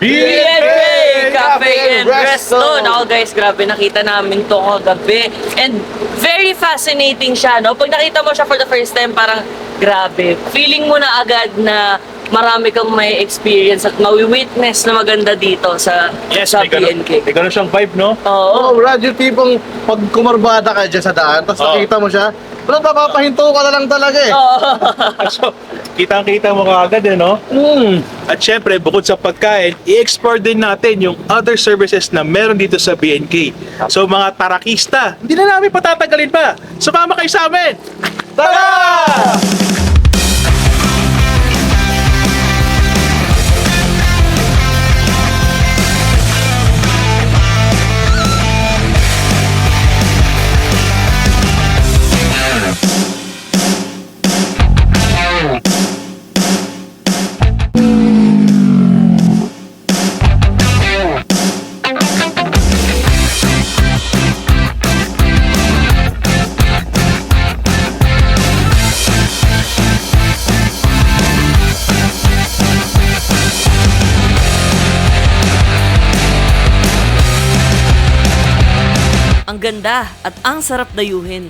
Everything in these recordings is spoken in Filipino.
BNK Cafe and Resto. Ako guys, grabe, nakita namin to kagabi. And very fascinating siya, no? Pag nakita mo siya for the first time, parang grabe. Feeling mo na agad na marami kang may experience at mawi-witness na maganda dito sa BNK. May ganun siyang vibe, no? Oo. Brad, yung tipong pag kumarbada ka dyan sa daan, tapos nakita mo siya, Brad, mapapahinto ka na lang talaga eh. So, kitang-kita mo kaagad, no? At syempre, bukod sa pagkain, i-explore din natin yung other services na meron dito sa BNK. So, mga tarakista, hindi na namin patatagalin pa. Sumama kayo sa amin! Tara! Ang ganda at ang sarap dayuhin.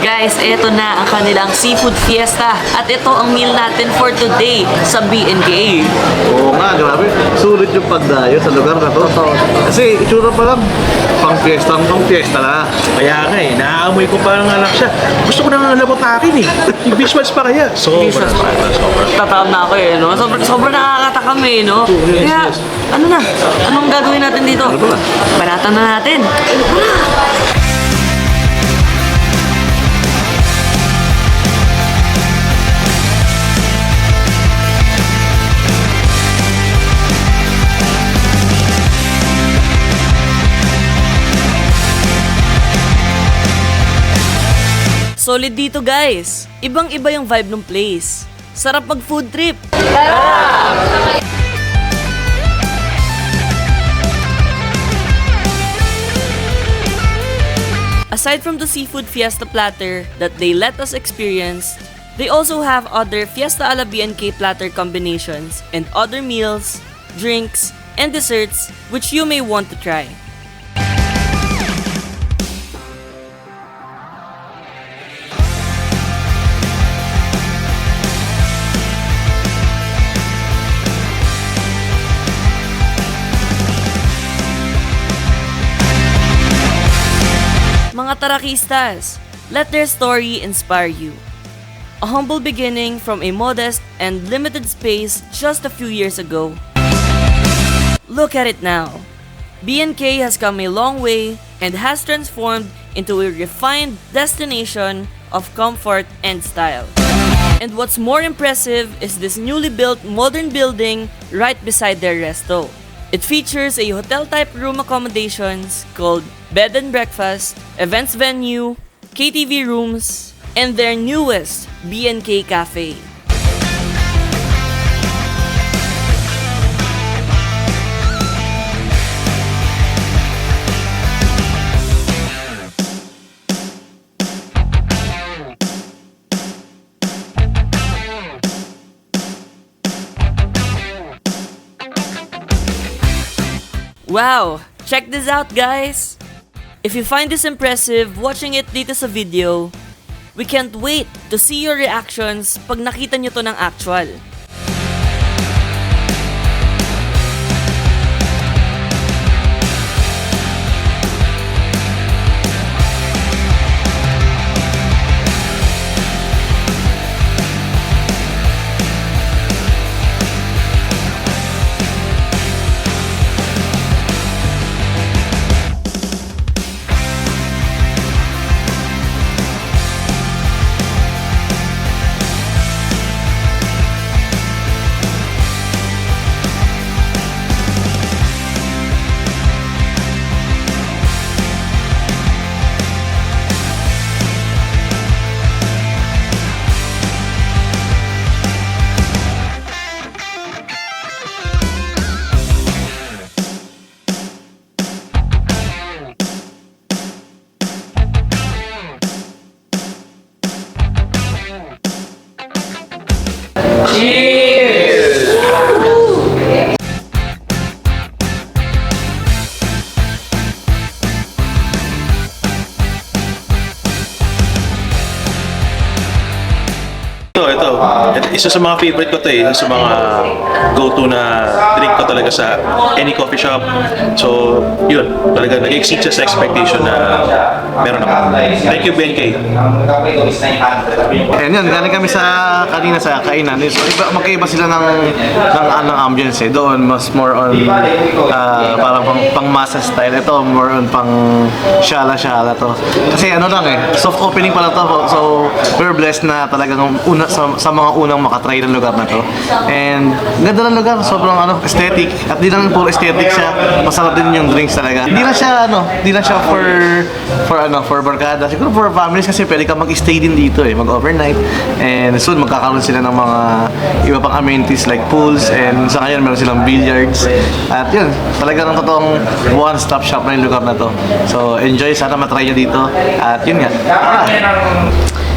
Guys, ito na ang kanilang seafood fiesta at ito ang meal natin for today sa BNK. Oo nga, grabe. Sulit yung pagdayo sa lugar na to. Kasi itsura pa lang, pang fiesta na. Kaya nga eh, naaamoy ko parang anak siya. Gusto ko nang alabot akin eh. Yung visuals pa kaya. Sobra. Tatakam na ako eh, no? Sobrang nakakatakam eh, no? Kaya, ano na? Anong gagawin natin dito? Ano ba? Baratan na natin. Solid dito guys. Ibang-iba yung vibe ng place. Sarap mag food trip. Aside from the seafood fiesta platter that they let us experience, they also have other Fiesta a la BNK platter combinations and other meals, drinks, and desserts which you may want to try. Mga tarakistas, let their story inspire you. A humble beginning from a modest and limited space just a few years ago. Look at it now. BNK has come a long way and has transformed into a refined destination of comfort and style. And what's more impressive is this newly built modern building right beside their resto. It features a hotel-type room accommodations called bed and breakfast, events venue, KTV rooms, and their newest BNK Cafe. Wow! Check this out, guys! If you find this impressive watching it dito sa video, we can't wait to see your reactions pag nakita nyo to ng actual. isa sa mga favorite ko to eh. Isa sa mga go-to na drink ko talaga sa any coffee shop. So, yun. Talaga nag-exceed siya sa expectation na meron ako. Thank you, BNK. And yun, galing kami kanina sa kainan. So, magkaiba sila ng ambience eh. Doon, mas more on parang pang masa style. Ito, more on pang shala-shala to. Kasi ano lang eh, soft opening pala to. So, we're blessed na talagang sa mga unang makatry ng lugar na to. And ganda ng lugar, sobrang aesthetic. At di lang puro aesthetic siya, masarap din yung drinks talaga. Hindi lang siya for barkada. Siguro for families kasi pwede ka mag-stay din dito eh, mag-overnight. And soon magkakaroon sila ng mga iba pang amenities like pools, and sa ngayon meron silang billiards. At yun, talaga ng totoong one-stop shop na yung lugar na to. So enjoy, sana matry nyo dito. At yun nga.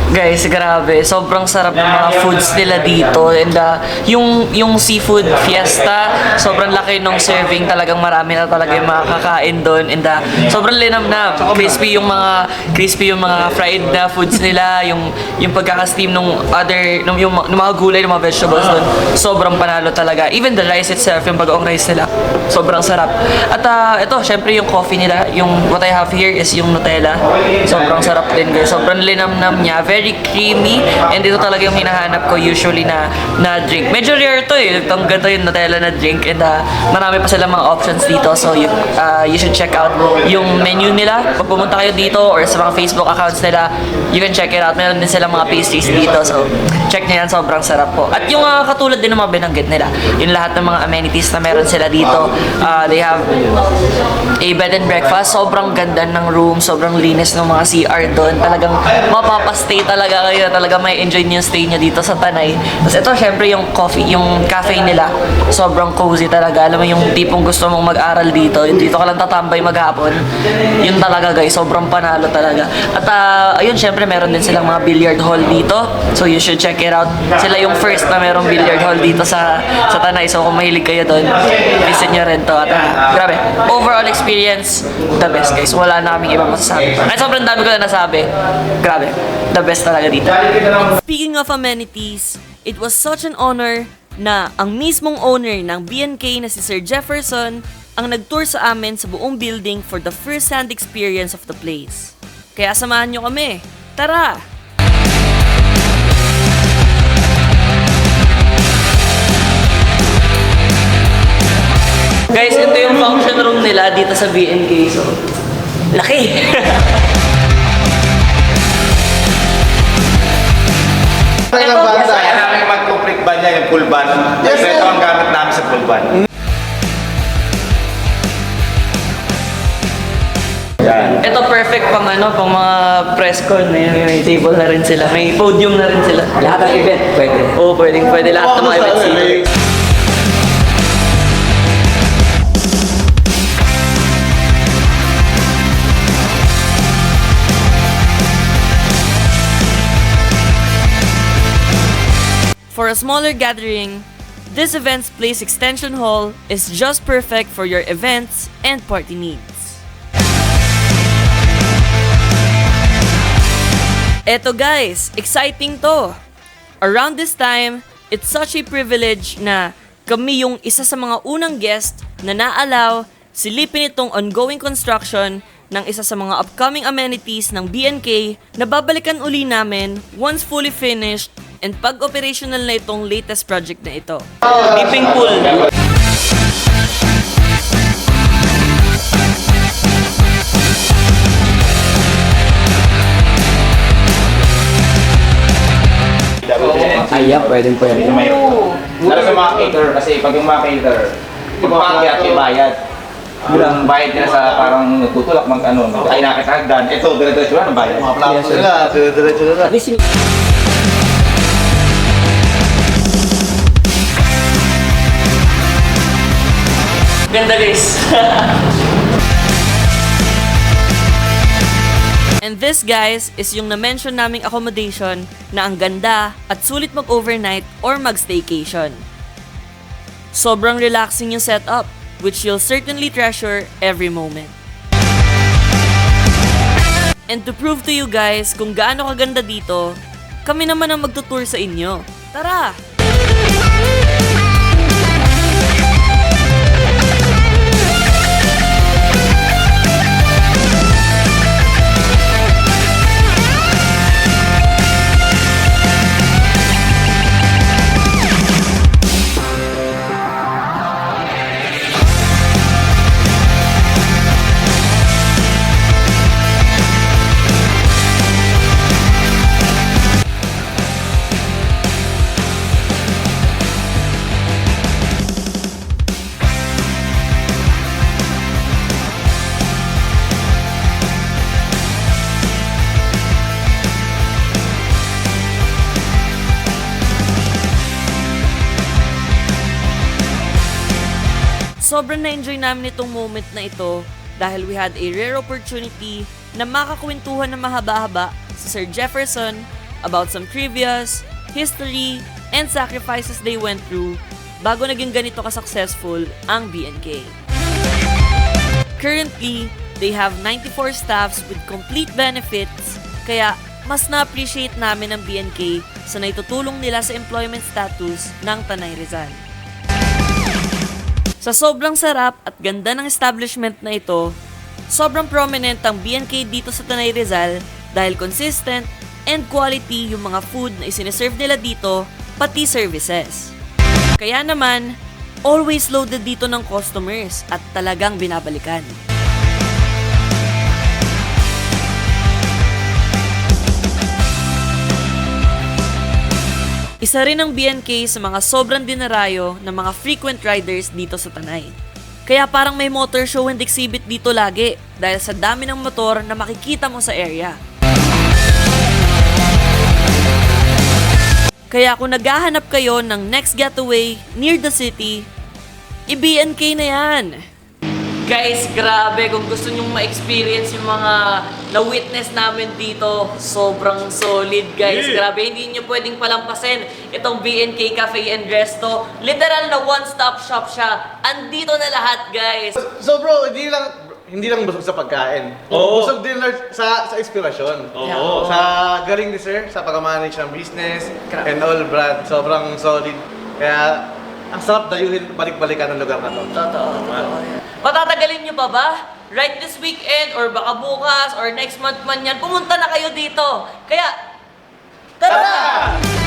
Guys, grabe. Sobrang sarap ng mga foods nila dito. And yung seafood fiesta, sobrang laki nung serving. Talagang marami na talaga yung makakain doon. And sobrang linamnam. Crispy yung mga fried na foods nila. Yung pagkaka-steam nung mga gulay, ng mga vegetables doon. Sobrang panalo talaga. Even the rice itself, yung bagoong rice nila, sobrang sarap. At ito, syempre yung coffee nila. Yung what I have here is yung Nutella. Sobrang sarap din, guys. Sobrang linamnam niya. Very creamy, and ito talaga yung hinahanap ko usually na drink. Medyo rare to eh, itong ganito yung Nutella na drink, and marami pa silang mga options dito, so you should check out yung menu nila. Pag pumunta kayo dito or sa mga Facebook accounts nila, you can check it out. Meron din silang mga pastries dito, so check nyo yan, sobrang sarap po. At yung katulad din ng mga binanggit nila, yung lahat ng mga amenities na meron sila dito, they have a bed and breakfast, sobrang ganda ng room, sobrang linis ng mga CR doon, talagang mapapastay talaga kayo, talaga may enjoy niyo yung stay niyo dito sa Tanay. Tapos ito, syempre yung cafe nila, sobrang cozy talaga. Alam mo yung tipong gusto mong mag-aral dito, yung dito ka lang tatambay maghapon, yun talaga guys, sobrang panalo talaga. At ayun, syempre meron din silang mga billiard hall dito, so you should check it out. Sila yung first na merong billiard hall dito sa Tanay, so kung mahilig kayo doon, visit nyo rin to. At grabe, overall experience, the best guys, wala na kaming ibang masasabi. Ay, sobrang dami ko na nasabi, grabe, the best talaga dito. Speaking of amenities, it was such an honor na ang mismong owner ng BNK na si Sir Jefferson ang nag-tour sa amin sa buong building for the first-hand experience of the place. Kaya samahan nyo kami. Tara! Guys, ito yung function room nila dito sa BNK, so laki! Kaya namin mag-complete ban niya, yung full ban. Yes, Ito ang gamit namin sa full ban. Yan. Ito perfect pang pang mga press con. May table na rin sila, may podium na rin sila. Lahat ng event, pwede. Oo, pwede lahat ng mga events dito. For a smaller gathering, this event's place extension hall is just perfect for your events and party needs. Eto guys, exciting to! Around this time, it's such a privilege na kami yung isa sa mga unang guest na na-allow silipin itong ongoing construction ng isa sa mga upcoming amenities ng BNK na babalikan uli namin once fully finished and pag-operational na itong latest project na ito. Dipping pool. Ayan, pwede. Lalo sa mga caterer, kasi pag yung mga caterer, pag-pakyat yung bayad. Yung bayad nila sa parang tutulak ay nakitagdan. Ito, dire-diretso na ng bayad. mga plato nila, diretso nila. Ganda guys. And this guys is yung na-mention naming accommodation na ang ganda at sulit mag-overnight or mag-staycation. Sobrang relaxing yung setup, which you'll certainly treasure every moment. And to prove to you guys kung gaano kaganda dito, kami naman ang magtutour sa inyo. Tara! Sobrang na-enjoy namin itong moment na ito dahil we had a rare opportunity na makakwentuhan ng mahaba-haba si Sir Jefferson about some trivias, history, and sacrifices they went through bago naging ganito ka-successful ang BNK. Currently, they have 94 staffs with complete benefits, kaya mas na-appreciate namin ang BNK sa naitutulong nila sa employment status ng Tanay Rizal. Sa sobrang sarap at ganda ng establishment na ito, sobrang prominent ang BNK dito sa Tanay Rizal dahil consistent and quality yung mga food na isiniserve nila dito, pati services. Kaya naman, always loaded dito ng customers at talagang binabalikan. Isa rin ang BNK sa mga sobrang dinarayo ng mga frequent riders dito sa Tanay. Kaya parang may motor show and exhibit dito lagi dahil sa dami ng motor na makikita mo sa area. Kaya kung naghahanap kayo ng next getaway near the city, i-BNK na yan! Guys, grabe, kung gusto nyong ma-experience yung mga na-witness namin dito, sobrang solid guys. Grabe, hindi nyo pwedeng palampasin itong BNK Cafe and Resto. Literal na one-stop shop siya. Andito na lahat guys. So bro, hindi lang busog sa pagkain. Oo. Busog din sa inspirasyon. Oo. Sa galing ni sir, sa pag-manage ng business and all brand, sobrang solid. Kaya ang sarap dayuhin balik-balikan ng lugar na to. Totoo. Patatagalin nyo pa ba? Right this weekend or baka bukas or next month man yan, pumunta na kayo dito. Kaya, tara!